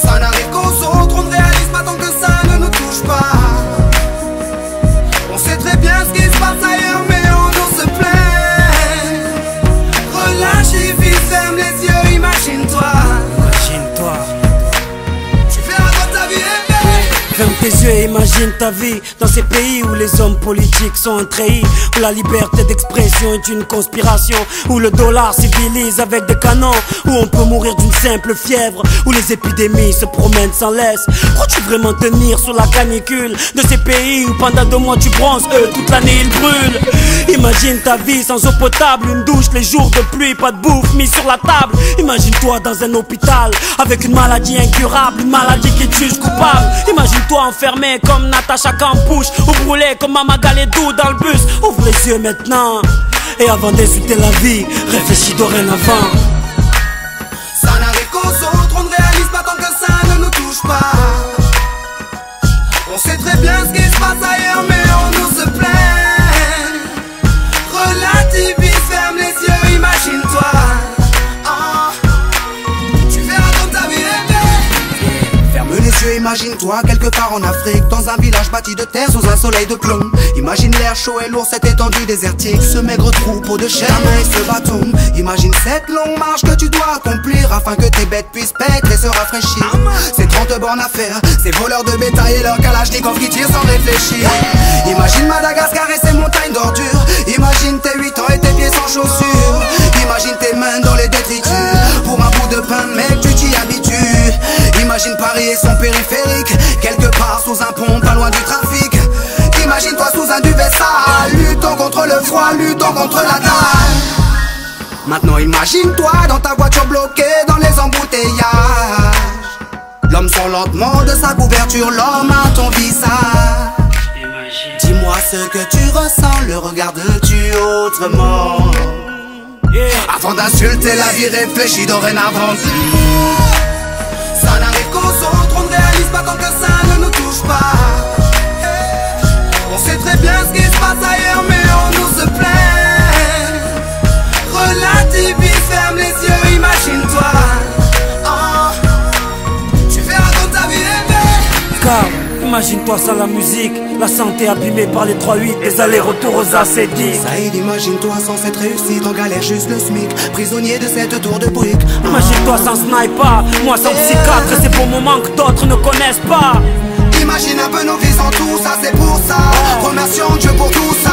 Ça n'arrive qu'aux autres, on ne réalise pas tant que ça ne nous touche pas. On sait très bien ce qui se passe ailleurs, mais on se plaint. Relâche et vite, ferme les yeux, imagine-toi. Imagine-toi. Tu verras dans ta vie rêver. Ferme tes yeux et imagine ta vie dans ces pays où les hommes politiques sont un treillis, où la liberté d'expression est une conspiration, où le dollar civilise avec des canons, où on peut mourir d'une simple fièvre, où les épidémies se promènent sans laisse. Crois-tu vraiment tenir sur la canicule de ces pays où pendant 2 mois tu bronzes, eux toute l'année ils brûlent? Imagine ta vie sans eau potable, une douche les jours de pluie, pas de bouffe mise sur la table. Imagine-toi dans un hôpital avec une maladie incurable, une maladie qui te juge coupable. Imagine-toi enfermé comme Natacha Campouche, ou brûlé comme Mama Galedou dans le bus. Ouvre les yeux maintenant, et avant d'insulter la vie, réfléchis dorénavant. Ça n'arrive qu'aux autres, on ne réalise pas tant que ça ne nous touche pas. On sait très bien ce qui se passe ailleurs, mais on se plaint. Relativise, ferme les yeux, imagine-toi. Tu verras dans ta vie rêver. Ferme les yeux, imagine-toi quelque part en Afrique, dans un village bâti de terre sous un soleil de plomb. Imagine l'air chaud et lourd, cette étendue désertique, ce maigre troupeau de chair, main et ce bâton. Imagine cette longue marche que tu dois accomplir afin que tes bêtes puissent paître et se rafraîchir. Ces 30 bornes à faire, ces voleurs de bétail et leurs kalachnikovs qui tirent sans réfléchir. Imagine Madagascar et ses montagnes d'ordures. Imagine tes 8 ans et tes pieds sans chaussures. Imagine tes mains dans les détritus. Pour un bout de pain, mec, tu t'y habitues. Imagine Paris et son périphérique, quelque part sous un pont, pas loin du trafic. Imagine-toi sous un duvet sale, luttant contre le froid, luttant contre la dalle. Maintenant imagine-toi dans ta voiture bloquée dans les embouteillages. L'homme sort lentement de sa couverture, l'homme à ton visage. Dis-moi ce que tu ressens, le regardes-tu autrement? Avant d'insulter la vie, réfléchis dorénavant. Ça n'arrive qu'aux autres, on ne réalise pas tant que ça ne nous touche pas. On sait très bien ce qui se passe ailleurs, mais on se plaint. Relativise, ferme les yeux, imagine-toi. Tu verras dans ta vie rêver. Car imagine-toi sans la musique, la santé abîmée par les 3-8, les allers-retours aux acédiques. Saïd, imagine-toi sans cette réussite, en galère juste le SMIC, prisonnier de cette tour de briques. Imagine-toi sans sniper, moi sans psychiatre, ces beaux moments que d'autres ne connaissent pas. Imagine un peu nos vies sans tout ça, c'est pour ça. Remercions Dieu pour tout ça.